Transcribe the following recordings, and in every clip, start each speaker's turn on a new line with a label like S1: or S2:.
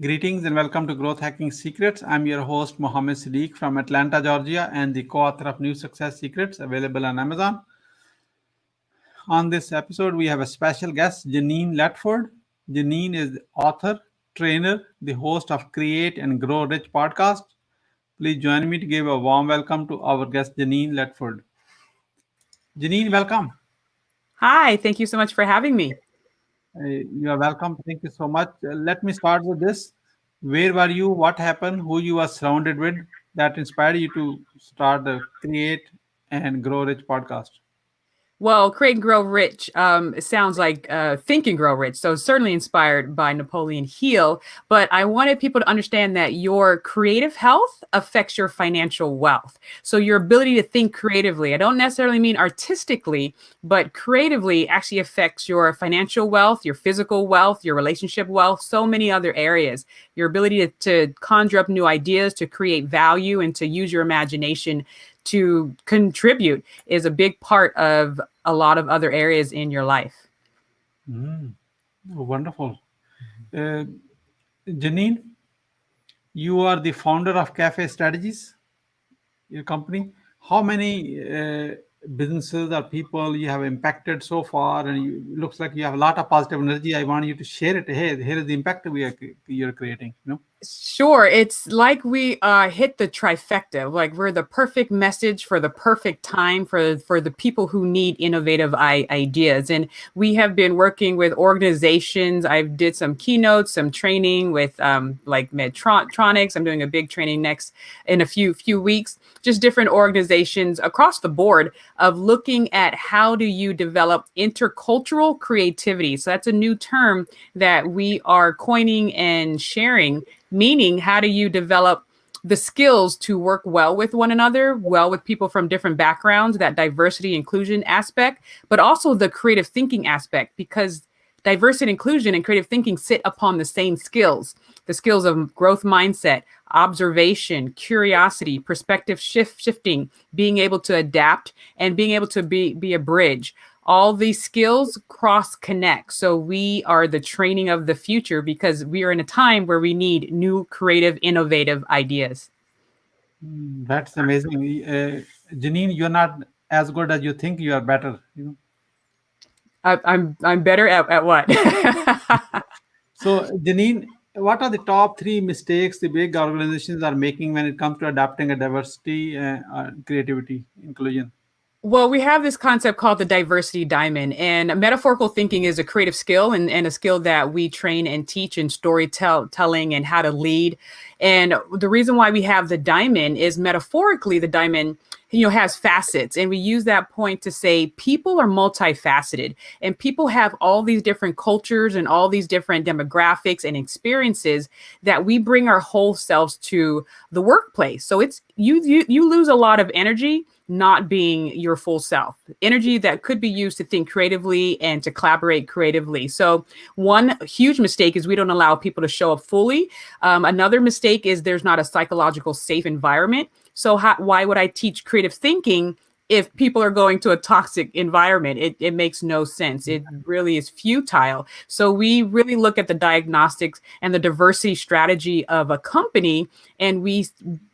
S1: Greetings and welcome to Growth Hacking Secrets. I'm your host, Mohammed Siddique from Atlanta, Georgia, and the co-author of New Success Secrets, available on Amazon. On this episode, we have a special guest, Genein Letford. Genein is the author, trainer, the host of Create and Grow Rich podcast. Please join me to give a warm welcome to our guest, Genein Letford. Genein, welcome.
S2: Hi, thank you so much for having me.
S1: You are welcome. Thank you so much. Let me start with this. Where were you? What happened? Who you were surrounded with that inspired you to start the Create and Grow Rich podcast?
S2: Well, Create and Grow Rich, it sounds like Think and Grow Rich. So certainly inspired by Napoleon Hill. But I wanted people to understand that your creative health affects your financial wealth. So your ability to think creatively, I don't necessarily mean artistically, but creatively actually affects your financial wealth, your physical wealth, your relationship wealth, so many other areas. Your ability to conjure up new ideas, to create value, and to use your imagination to contribute is a big part of a lot of other areas in your life.
S1: Wonderful. Uh, Janine, you are the founder of Cafe Strategies, your company. How many businesses or people you have impacted so far? And looks like you have a lot of positive energy. I want you to share it. Hey, here is the impact you're creating.
S2: Sure. It's like we hit the trifecta, like we're the perfect message for the perfect time for the people who need innovative ideas. And we have been working with organizations. I did some keynotes, some training with like Medtronics. I'm doing a big training next in a few weeks, just different organizations across the board of looking at how do you develop intercultural creativity. So that's a new term that we are coining and sharing. Meaning, how do you develop the skills to work well with one another, well with people from different backgrounds, that diversity inclusion aspect, but also the creative thinking aspect, because diversity inclusion and creative thinking sit upon the same skills, the skills of growth mindset, observation, curiosity, perspective shifting, being able to adapt, and being able to be a bridge. All these skills cross connect. So we are the training of the future because we are in a time where we need new, creative, innovative ideas.
S1: That's amazing. Janine, you're not as good as you think. You are better.
S2: I'm better at what?
S1: So, Janine, what are the top three mistakes the big organizations are making when it comes to adapting a diversity, creativity, inclusion?
S2: Well, we have this concept called the diversity diamond, and metaphorical thinking is a creative skill and a skill that we train and teach in storytelling and how to lead. And the reason why we have the diamond is metaphorically the diamond, has facets. And we use that point to say people are multifaceted and people have all these different cultures and all these different demographics and experiences that we bring our whole selves to the workplace. So it's you lose a lot of energy not being your full self, energy that could be used to think creatively and to collaborate creatively. So one huge mistake is we don't allow people to show up fully. Another mistake is there's not a psychological safe environment. So why would I teach creative thinking if people are going to a toxic environment? It makes no sense. It really is futile. So we really look at the diagnostics and the diversity strategy of a company, and we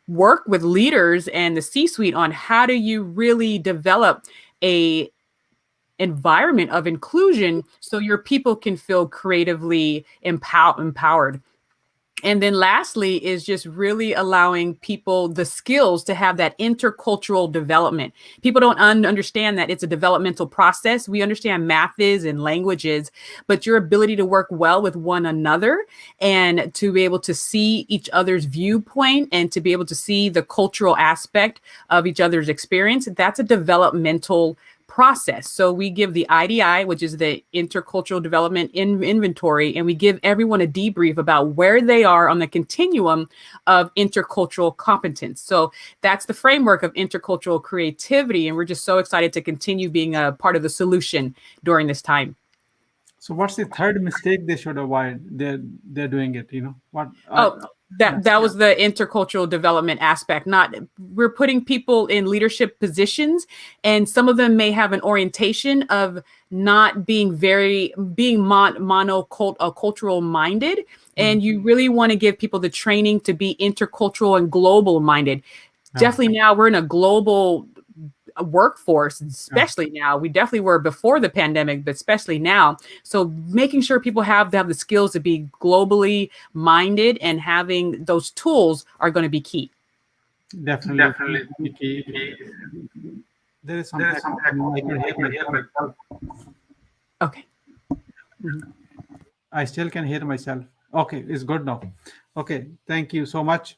S2: work with leaders and the C-suite on how do you really develop a environment of inclusion so your people can feel creatively empowered. And then lastly is just really allowing people the skills to have that intercultural development. People don't understand that it's a developmental process. We understand math is and languages, but your ability to work well with one another and to be able to see each other's viewpoint and to be able to see the cultural aspect of each other's experience, that's a developmental process. So we give the IDI, which is the intercultural development inventory, and we give everyone a debrief about where they are on the continuum of intercultural competence. So that's the framework of intercultural creativity. And we're just so excited to continue being a part of the solution during this time.
S1: So what's the third mistake they should avoid? They're doing it, what?
S2: That was the intercultural development aspect. We're putting people in leadership positions, and some of them may have an orientation of not being monocultural minded. And you really want to give people the training to be intercultural and global minded. Definitely now we're in a global workforce, especially now. We definitely were before the pandemic, but especially now. So making sure people have the skills to be globally minded and having those tools are going to be key.
S1: Definitely. There is some echo. I can hear myself.
S2: Okay.
S1: I still can hear myself. Okay, it's good now. Okay, thank you so much.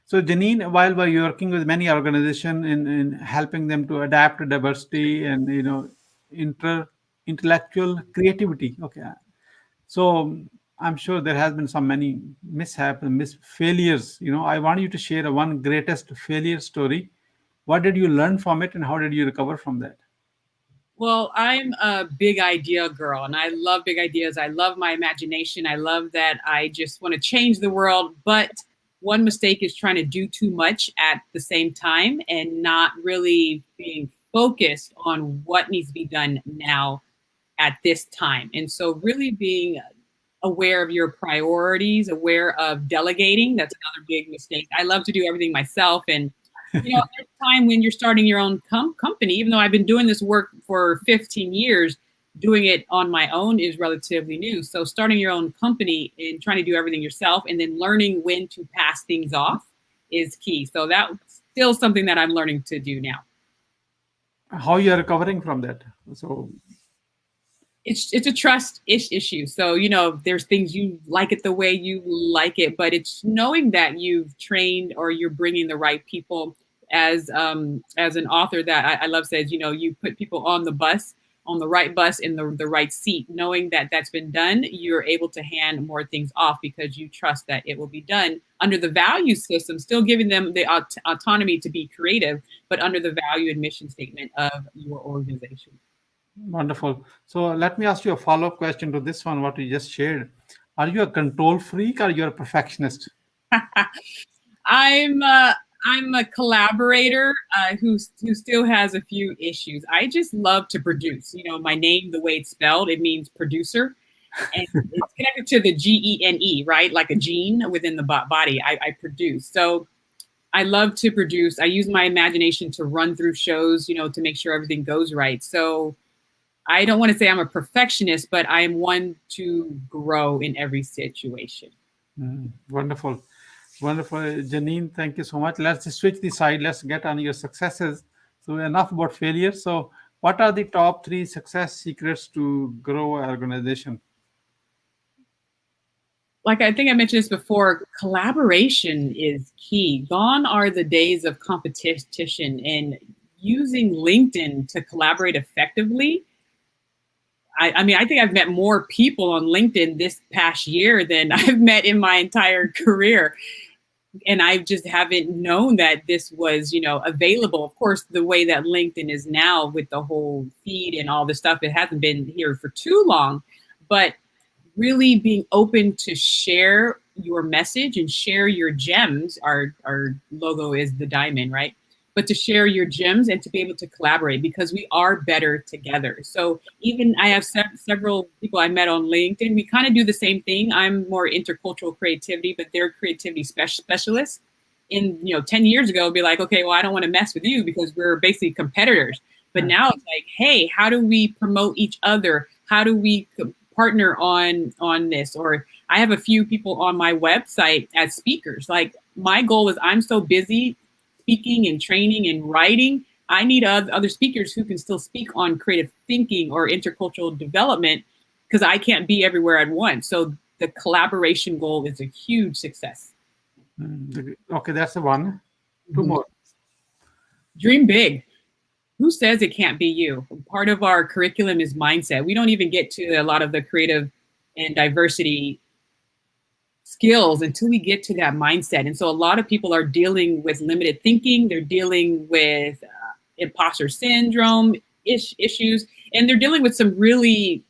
S1: So, Janine, while we're working with many organizations in helping them to adapt to diversity and intellectual creativity. Okay, so I'm sure there has been some many mishaps and failures. I want you to share a one greatest failure story. What did you learn from it, and how did you recover from that?
S2: Well, I'm a big idea girl and I love big ideas. I love my imagination. I love that I just want to change the world. But one mistake is trying to do too much at the same time and not really being focused on what needs to be done now at this time. And so really being aware of your priorities, aware of delegating. That's another big mistake. I love to do everything myself. And at a time when you're starting your own company, even though I've been doing this work for 15 years, doing it on my own is relatively new. So starting your own company and trying to do everything yourself and then learning when to pass things off is key. So that's still something that I'm learning to do now.
S1: How you are recovering from that? So
S2: it's a trust issue. So, there's things you like it the way you like it, but it's knowing that you've trained or you're bringing the right people. As an author that I love says, you put people on the right bus in the right seat, knowing that that's been done, you're able to hand more things off because you trust that it will be done under the value system, still giving them the autonomy to be creative, but under the value and mission statement of your organization.
S1: Wonderful. So let me ask you a follow-up question to this one, what you just shared. Are you a control freak or you're a perfectionist?
S2: I'm a collaborator who still has a few issues. I just love to produce. My name, the way it's spelled, it means producer. And it's connected to the Gene, right? Like a gene within the body. I produce. So I love to produce. I use my imagination to run through shows, to make sure everything goes right. So I don't want to say I'm a perfectionist, but I am one to grow in every situation.
S1: Wonderful. Wonderful. Janine, thank you so much. Let's switch the side. Let's get on your successes. So enough about failure. So what are the top 3 success secrets to grow an organization?
S2: Like I think I mentioned this before, collaboration is key. Gone are the days of competition, and using LinkedIn to collaborate effectively. I mean, I think I've met more people on LinkedIn this past year than I've met in my entire career. And I just haven't known that this was, available. Of course, the way that LinkedIn is now with the whole feed and all this stuff, it hasn't been here for too long. But really being open to share your message and share your gems. Our logo is the diamond, right? But to share your gems and to be able to collaborate because we are better together. So even I have several people I met on LinkedIn. We kind of do the same thing. I'm more intercultural creativity, but they're creativity specialists. 10 years ago, it'd be like, okay, well, I don't want to mess with you because we're basically competitors. But now it's like, hey, how do we promote each other? How do we partner on this? Or I have a few people on my website as speakers. Like my goal is I'm so busy speaking and training and writing. I need other speakers who can still speak on creative thinking or intercultural development because I can't be everywhere at once. So the collaboration goal is a huge success.
S1: Okay, that's the one. 2 more.
S2: Dream big. Who says it can't be you? Part of our curriculum is mindset. We don't even get to a lot of the creative and diversity skills until we get to that mindset. And so a lot of people are dealing with limited thinking. They're dealing with imposter syndrome issues, and they're dealing with some really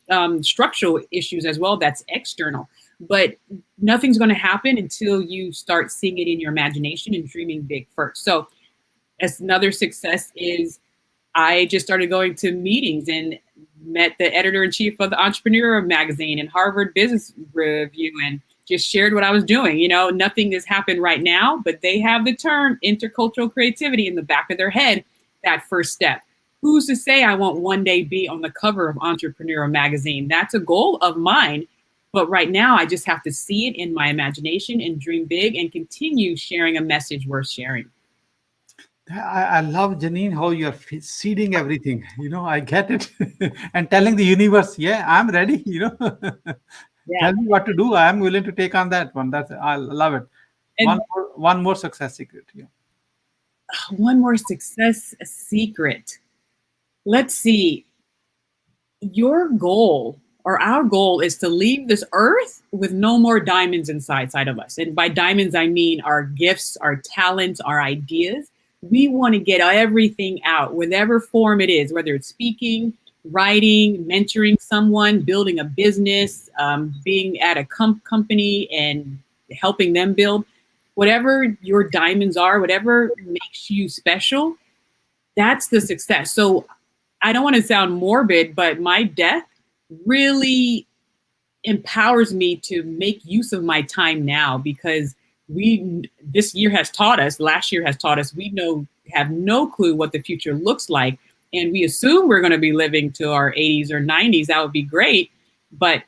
S2: structural issues as well that's external. But nothing's going to happen until you start seeing it in your imagination and dreaming big first. So as another success is I just started going to meetings and met the editor-in-chief of the Entrepreneur magazine and Harvard Business Review and just shared what I was doing. Nothing has happened right now, but they have the term intercultural creativity in the back of their head, that first step. Who's to say I won't one day be on the cover of Entrepreneur magazine? That's a goal of mine. But right now, I just have to see it in my imagination and dream big and continue sharing a message worth sharing.
S1: I love, Janine, how you're seeding everything. I get it. And telling the universe, yeah, I'm ready.
S2: Yeah.
S1: Tell me what to do. I'm willing to take on that one. I love it.
S2: And
S1: One more success secret. Yeah.
S2: one more success secret. Let's see. Your goal or our goal is to leave this earth with no more diamonds inside of us. And by diamonds, I mean our gifts, our talents, our ideas. We want to get everything out, whatever form it is, whether it's speaking, writing, mentoring someone, building a business, being at a company and helping them build. Whatever your diamonds are, whatever makes you special, that's the success. So I don't want to sound morbid, but my death really empowers me to make use of my time now, because this year has taught us, last year has taught us, have no clue what the future looks like. And we assume we're going to be living to our 80s or 90s. That would be great. But,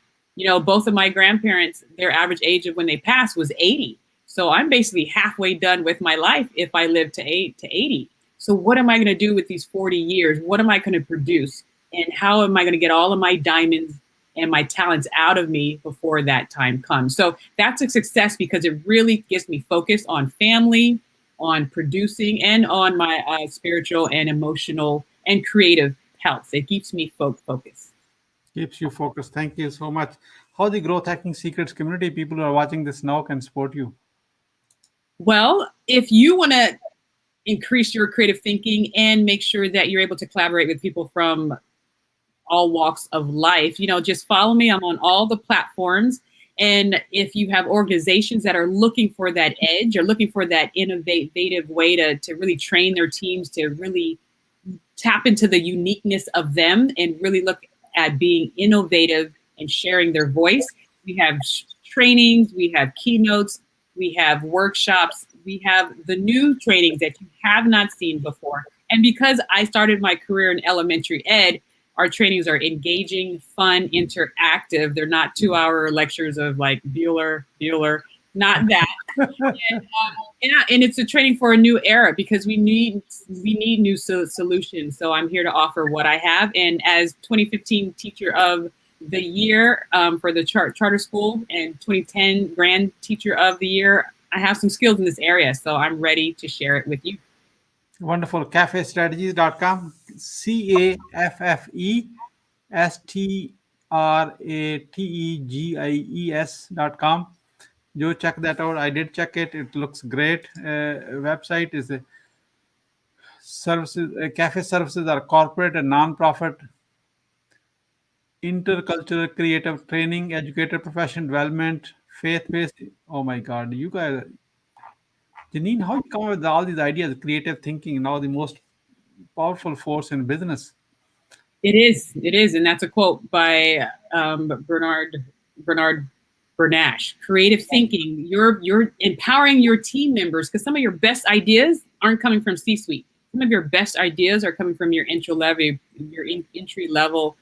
S2: both of my grandparents, their average age of when they passed was 80. So I'm basically halfway done with my life if I live to 80. So what am I going to do with these 40 years? What am I going to produce? And how am I going to get all of my diamonds and my talents out of me before that time comes? So that's a success, because it really gets me focused on family, on producing, and on my spiritual and emotional and creative health. It keeps me focused.
S1: Keeps you focused. Thank you so much. How the Growth Hacking Secrets community, people who are watching this now, can support you?
S2: Well, if you want to increase your creative thinking and make sure that you're able to collaborate with people from all walks of life, just follow me. I'm on all the platforms. And if you have organizations that are looking for that edge or looking for that innovative way to really train their teams to really tap into the uniqueness of them and really look at being innovative and sharing their voice, we have trainings, we have keynotes, we have workshops, we have the new trainings that you have not seen before. And because I started my career in elementary ed, our trainings are engaging, fun, interactive. They're not 2-hour lectures of like Bueller, not that. And it's a training for a new era, because we need new solutions. So I'm here to offer what I have. And as 2015 Teacher of the Year for the charter school and 2010 Grand Teacher of the Year, I have some skills in this area. So I'm ready to share it with you.
S1: Wonderful. Caffestrategies.com. CAFFESTRATEGIES.com. You check that out. I did check it. It looks great. Website is services. Cafe services are corporate and non-profit. Intercultural creative training, educator profession development, faith-based. Oh my God, you guys, Janine, how you come up with all these ideas? Creative thinking, now the most powerful force in business.
S2: It is, and that's a quote by Bernard Bernash. Creative thinking. You're empowering your team members, because some of your best ideas aren't coming from C-suite. Some of your best ideas are coming from your entry level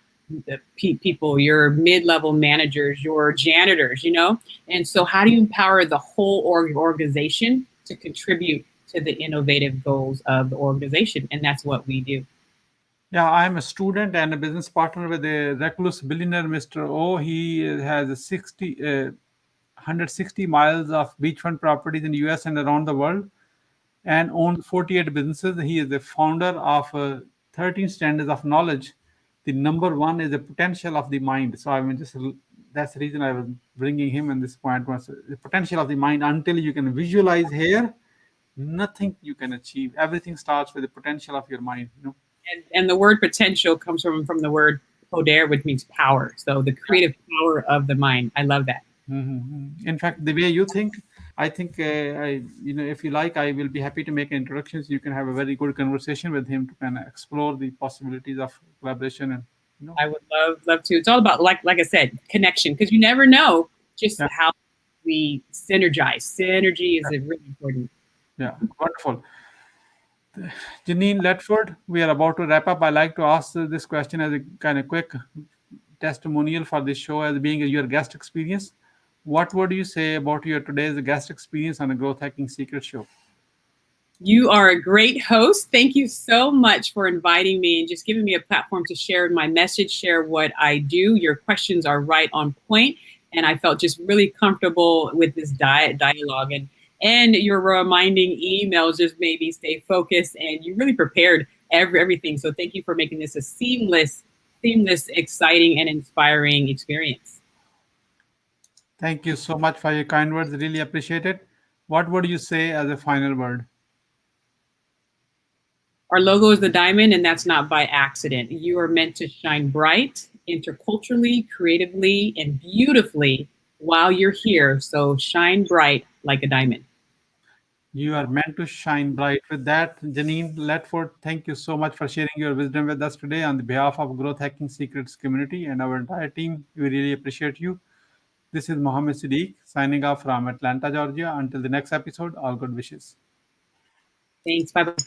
S2: people, your mid-level managers, your janitors. And so, how do you empower the whole organization to contribute to the innovative goals of the organization? And that's what we do.
S1: Yeah, I'm a student and a business partner with a recluse billionaire, Mr. O. He has 160 miles of beachfront properties in the US and around the world, and owns 48 businesses. He is the founder of 13 Standards of Knowledge. The number one is the potential of the mind. So that's the reason I was bringing him in this point, was the potential of the mind. Until you can visualize here, nothing you can achieve. Everything starts with the potential of your mind.
S2: And the word potential comes from the word poder, which means power. So the creative power of the mind. I love that.
S1: Mm-hmm. In fact, the way you think, I think, if you like, I will be happy to make introductions. You can have a very good conversation with him to kind of explore the possibilities of collaboration.
S2: I would love to. It's all about, like I said, connection, because you never know just how we synergize. Synergy is really important.
S1: Yeah, wonderful. Genein Letford, we are about to wrap up. I like to ask this question as a kind of quick testimonial for this show as being your guest experience. What would you say about your today's guest experience on the Growth Hacking Secret Show?
S2: You are a great host. Thank you so much for inviting me and just giving me a platform to share my message, share what I do. Your questions are right on point, and I felt just really comfortable with this dialogue. And your reminding emails just made me stay focused, and you really prepared everything. So thank you for making this a seamless, exciting, and inspiring experience.
S1: Thank you so much for your kind words. Really appreciate it. What would you say as a final word?
S2: Our logo is the diamond, and that's not by accident. You are meant to shine bright, interculturally, creatively, and beautifully while you're here. So shine bright like a diamond.
S1: You are meant to shine bright. With that, Genein Letford, thank you so much for sharing your wisdom with us today on the behalf of Growth Hacking Secrets community and our entire team. We really appreciate you. This is Mohammed Siddique signing off from Atlanta, Georgia. Until the next episode, all good wishes.
S2: Thanks. Bye-bye.